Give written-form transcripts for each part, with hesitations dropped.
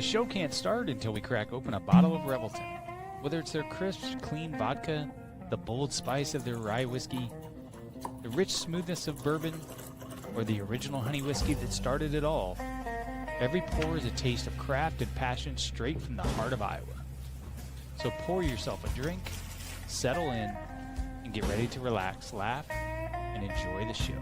The show can't start until we crack open a bottle of Revelton. Whether it's their crisp, clean vodka, the bold spice of their rye whiskey, the rich smoothness of bourbon, or the original honey whiskey that started it all, every pour is a taste of craft and passion straight from the heart of Iowa. So pour yourself a drink, settle in, and get ready to relax, laugh, and enjoy the show.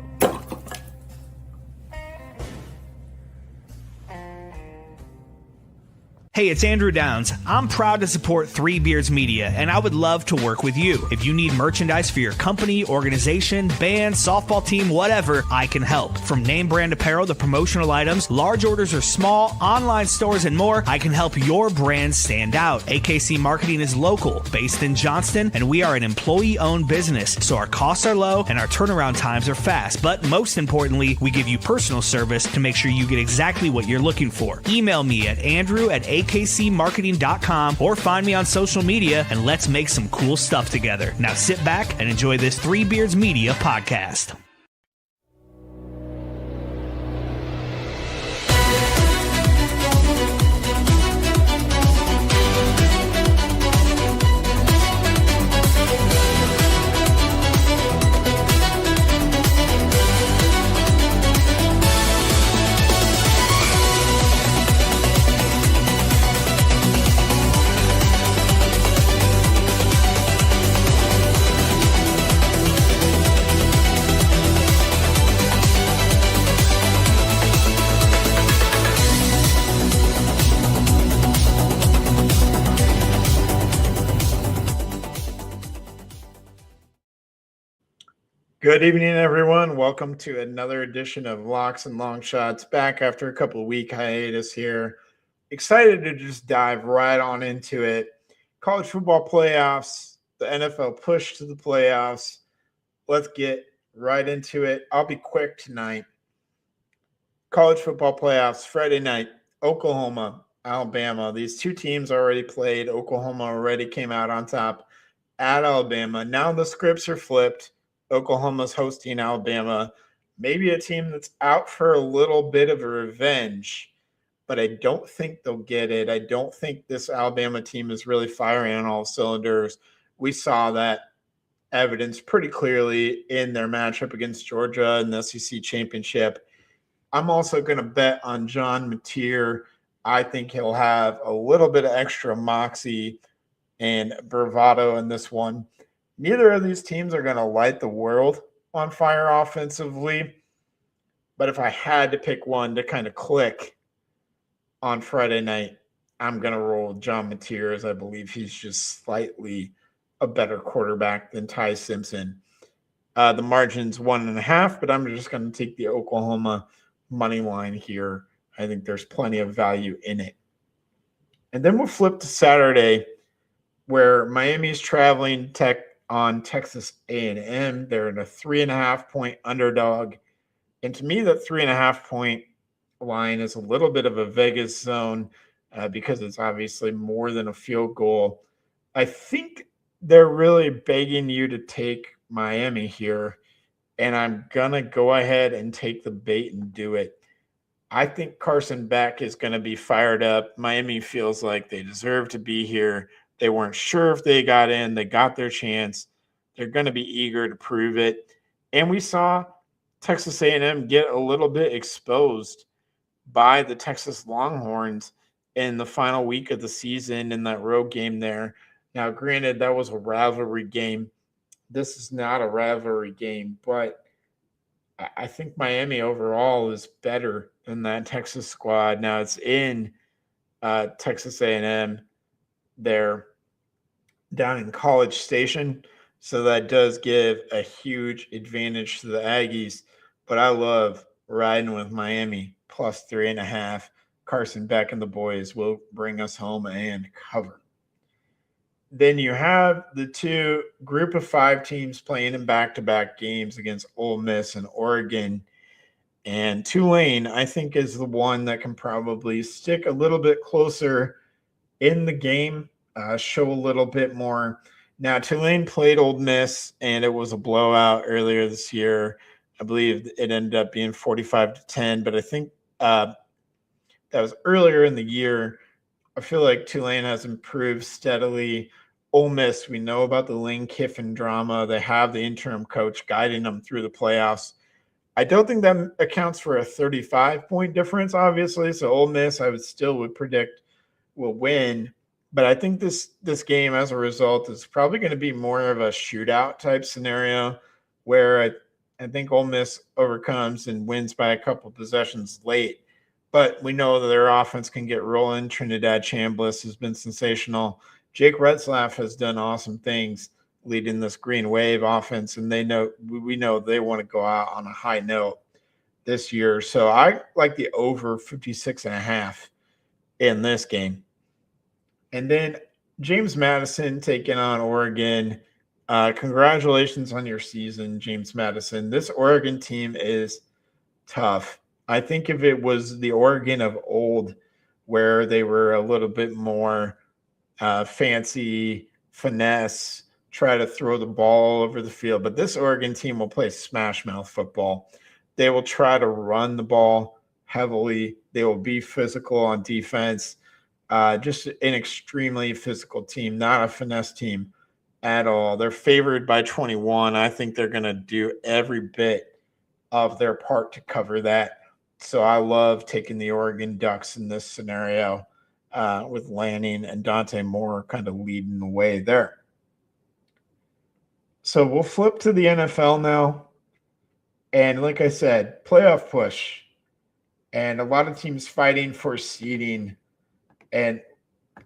Hey, it's Andrew Downs. I'm proud to support Three Beards Media, and I would love to work with you. If you need merchandise for your company, organization, band, softball team, whatever, I can help. From name brand apparel to promotional items, large orders or small, online stores, and more, I can help your brand stand out. AKC Marketing is local, based in Johnston, and we are an employee-owned business, so our costs are low and our turnaround times are fast. But most importantly, we give you personal service to make sure you get exactly what you're looking for. Email me at andrew@akcmarketing.com or find me on social media, and let's make some cool stuff together. Now sit back and enjoy this Three Beards Media podcast. Good evening, everyone. Welcome to another edition of Locks and Longshots. Back after a couple of week hiatus here. Excited to just dive right on into it. College football playoffs, the NFL push to the playoffs. Let's get right into it. I'll be quick tonight. College football playoffs, Friday night, Oklahoma, Alabama. These two teams already played. Oklahoma already came out on top at Alabama. Now the scripts are flipped. Oklahoma's hosting Alabama, maybe a team that's out for a little bit of a revenge, but I don't think they'll get it. I don't think this Alabama team is really firing on all cylinders. We saw that evidence pretty clearly in their matchup against Georgia in the SEC championship. I'm also going to bet on John Mateer. I think he'll have a little bit of extra moxie and bravado in this one. Neither of these teams are going to light the world on fire offensively, but if I had to pick one to kind of click on Friday night, I'm going to roll John Mateer, as I believe he's just slightly a better quarterback than Ty Simpson. The margin's 1.5, but I'm just going to take the Oklahoma money line here. I think there's plenty of value in it. And then we'll flip to Saturday, where Miami's traveling on Texas A&M. They're in a 3.5-point underdog. And to me, that 3.5-point line is a little bit of a Vegas zone because it's obviously more than a field goal. I think they're really begging you to take Miami here, and I'm going to go ahead and take the bait and do it. I think Carson Beck is going to be fired up. Miami feels like they deserve to be here. They weren't sure if they got in. They got their chance. They're going to be eager to prove it. And we saw Texas A&M get a little bit exposed by the Texas Longhorns in the final week of the season in that road game there. Now, granted, that was a rivalry game. This is not a rivalry game, but I think Miami overall is better than that Texas squad. Now, it's in Texas A&M. They're down in College Station, so that does give a huge advantage to the Aggies. But I love riding with Miami plus 3.5. Carson Beck and the boys will bring us home and cover. Then you have the two group of 5 teams playing in back-to-back games against Ole Miss and Oregon. And Tulane, I think, is the one that can probably stick a little bit closer in the game, show a little bit more. Now, Tulane played Ole Miss, and it was a blowout earlier this year. I believe it ended up being 45-10, but I think that was earlier in the year. I feel like Tulane has improved steadily. Ole Miss, we know about the Lane Kiffin drama. They have the interim coach guiding them through the playoffs. I don't think that accounts for a 35-point difference, obviously. So Ole Miss, I would predict will win. But I think this game, as a result, is probably going to be more of a shootout type scenario where I think Ole Miss overcomes and wins by a couple possessions late. But we know that their offense can get rolling. Trinidad Chambliss has been sensational. Jake Retzlaff has done awesome things leading this Green Wave offense, and we know they want to go out on a high note this year. So I like the over 56.5 in this game. And then James Madison taking on Oregon. Congratulations on your season, James Madison. This Oregon team is tough. I think if it was the Oregon of old, where they were a little bit more fancy, finesse, try to throw the ball over the field. But this Oregon team will play smash mouth football. They will try to run the ball heavily. They will be physical on defense. Just an extremely physical team, not a finesse team at all. They're favored by 21. I think they're going to do every bit of their part to cover that. So I love taking the Oregon Ducks in this scenario with Lanning and Dante Moore kind of leading the way there. So we'll flip to the NFL now. And like I said, playoff push. And a lot of teams fighting for seeding. And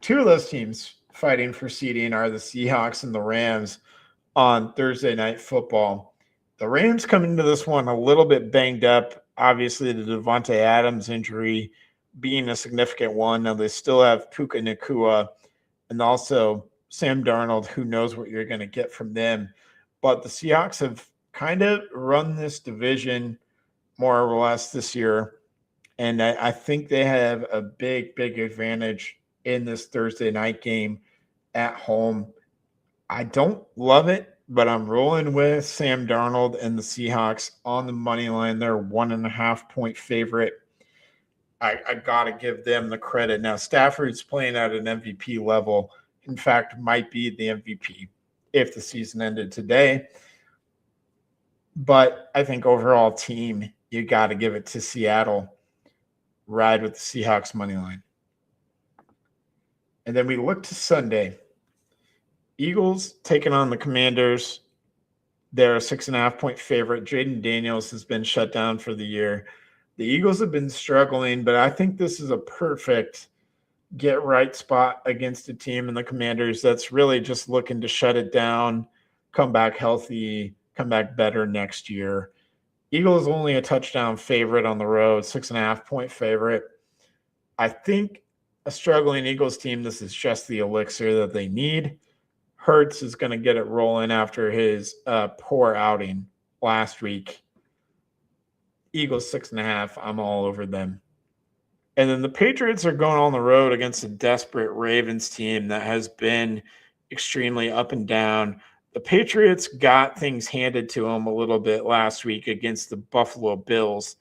two of those teams fighting for seeding are the Seahawks and the Rams on Thursday Night Football. The Rams come into this one a little bit banged up. Obviously, the Devontae Adams injury being a significant one. Now, they still have Puka Nacua and also Sam Darnold. Who knows what you're going to get from them. But the Seahawks have kind of run this division more or less this year. And I think they have a big, big advantage in this Thursday night game at home. I don't love it, but I'm rolling with Sam Darnold and the Seahawks on the money line. They're 1.5-point favorite. I got to give them the credit. Now, Stafford's playing at an MVP level. In fact, might be the MVP if the season ended today. But I think overall team, you got to give it to Seattle. Ride with the Seahawks money line. And then we look to Sunday. Eagles taking on the Commanders. They're a 6.5-point favorite. Jaden Daniels has been shut down for the year. The Eagles have been struggling, but I think this is a perfect get-right spot against a team in the Commanders that's really just looking to shut it down, come back healthy, come back better next year. Eagles only a touchdown favorite on the road, 6.5-point favorite. I think a struggling Eagles team, this is just the elixir that they need. Hurts is going to get it rolling after his poor outing last week. Eagles 6.5. I'm all over them. And then the Patriots are going on the road against a desperate Ravens team that has been extremely up and down. The Patriots got things handed to them a little bit last week against the Buffalo Bills,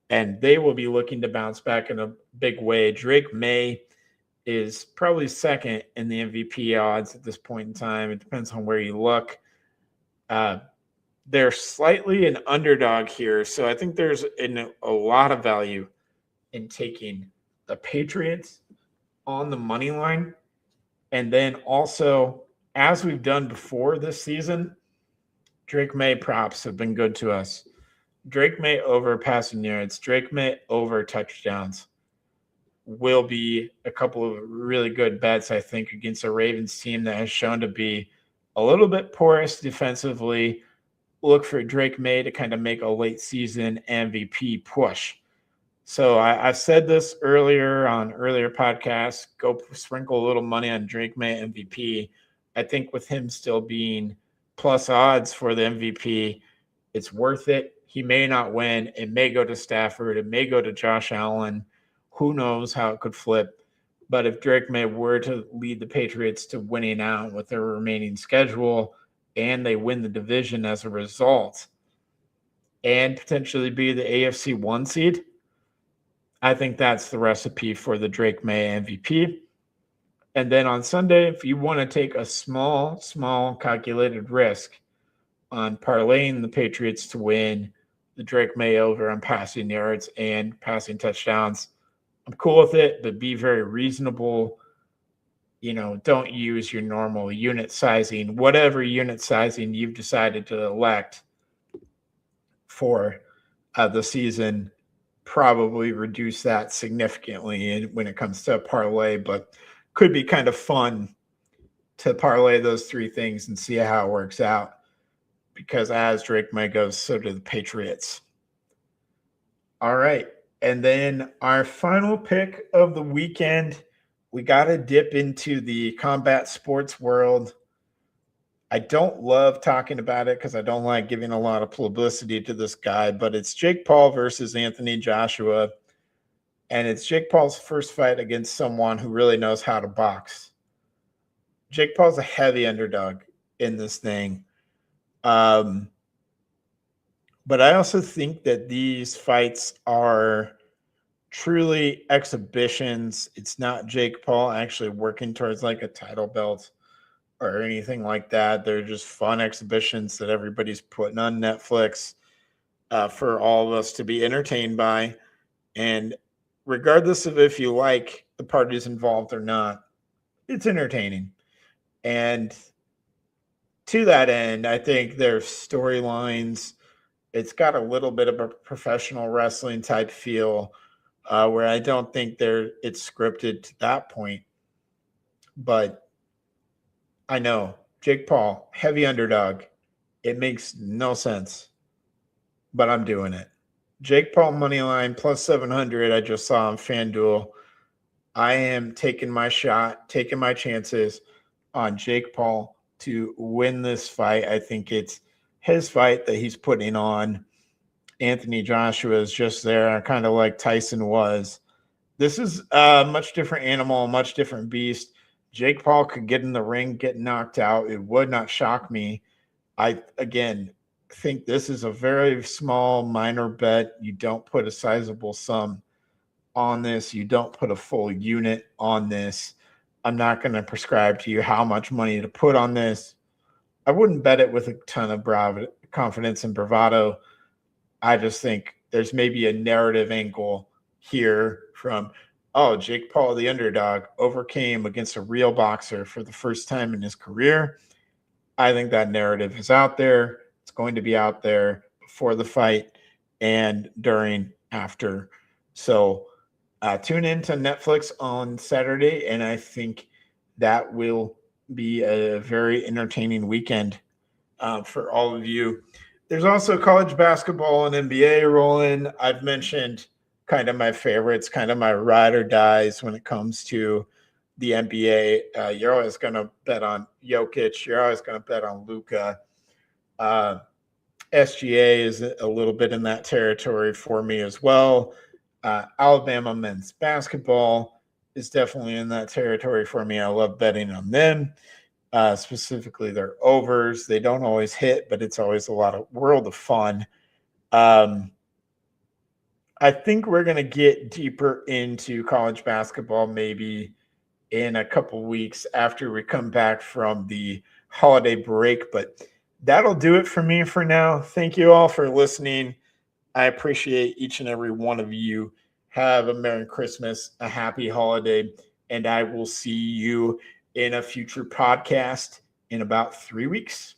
and they will be looking to bounce back in a big way. Drake May is probably second in the MVP odds at this point in time. It depends on where you look. They're slightly an underdog here, so I think there's a lot of value in taking the Patriots on the money line. And then also, as we've done before this season, Drake May props have been good to us. Drake May over passing yards, Drake May over touchdowns will be a couple of really good bets, I think, against a Ravens team that has shown to be a little bit porous defensively. Look for Drake May to kind of make a late season MVP push. So I've said this earlier on earlier podcasts, go sprinkle a little money on Drake May MVP. I think with him still being plus odds for the MVP, it's worth it. He may not win. It may go to Stafford. It may go to Josh Allen. Who knows how it could flip. But if Drake May were to lead the Patriots to winning out with their remaining schedule and they win the division as a result and potentially be the AFC 1 seed, I think that's the recipe for the Drake May MVP. And then on Sunday, if you want to take a small calculated risk on parlaying the Patriots to win, the Drake May over on passing yards and passing touchdowns, I'm cool with it, but be very reasonable. Don't use your normal unit sizing, whatever unit sizing you've decided to elect for the season. Probably reduce that significantly when it comes to a parlay, but could be kind of fun to parlay those three things and see how it works out. Because as Drake May goes, so do the Patriots. All right. And then our final pick of the weekend, we got to dip into the combat sports world. I don't love talking about it because I don't like giving a lot of publicity to this guy, but it's Jake Paul versus Anthony Joshua. And it's Jake Paul's first fight against someone who really knows how to box. Jake Paul's a heavy underdog in this thing. But I also think that these fights are truly exhibitions. It's not Jake Paul actually working towards like a title belt or anything like that. They're just fun exhibitions that everybody's putting on Netflix for all of us to be entertained by. And regardless of if you like the parties involved or not, it's entertaining. And to that end, I think their storylines, it's got a little bit of a professional wrestling type feel where I don't think it's scripted to that point. But I know Jake Paul, heavy underdog. It makes no sense, but I'm doing it. Jake Paul money line plus 700. I just saw on FanDuel. I am taking my shot, taking my chances on Jake Paul to win this fight. I think it's his fight that he's putting on. Anthony Joshua is just there, kind of like Tyson was. This is a much different animal, a much different beast. Jake Paul could get in the ring, get knocked out. It would not shock me. I, again, think this is a very small, minor bet. You don't put a sizable sum on this. You don't put a full unit on this. I'm not going to prescribe to you how much money to put on this. I wouldn't bet it with a ton of confidence and bravado. I just think there's maybe a narrative angle here from, oh, Jake Paul, the underdog, overcame against a real boxer for the first time in his career. I think that narrative is out there. It's going to be out there before the fight and during, after. So tune in to Netflix on Saturday, and I think that will be a very entertaining weekend for all of you. There's also college basketball and NBA rolling. I've mentioned kind of my favorites, kind of my ride or dies when it comes to the NBA. You're always going to bet on Jokic. You're always going to bet on Luka. SGA is a little bit in that territory for me as well. Alabama men's basketball is definitely in that territory for me. I love betting on them. Specifically their overs. They don't always hit, but it's always a world of fun. I think we're going to get deeper into college basketball maybe in a couple weeks after we come back from the holiday break, but that'll do it for me for now. Thank you all for listening. I appreciate each and every one of you. Have a Merry Christmas, a happy holiday, and I will see you in a future podcast in about 3 weeks.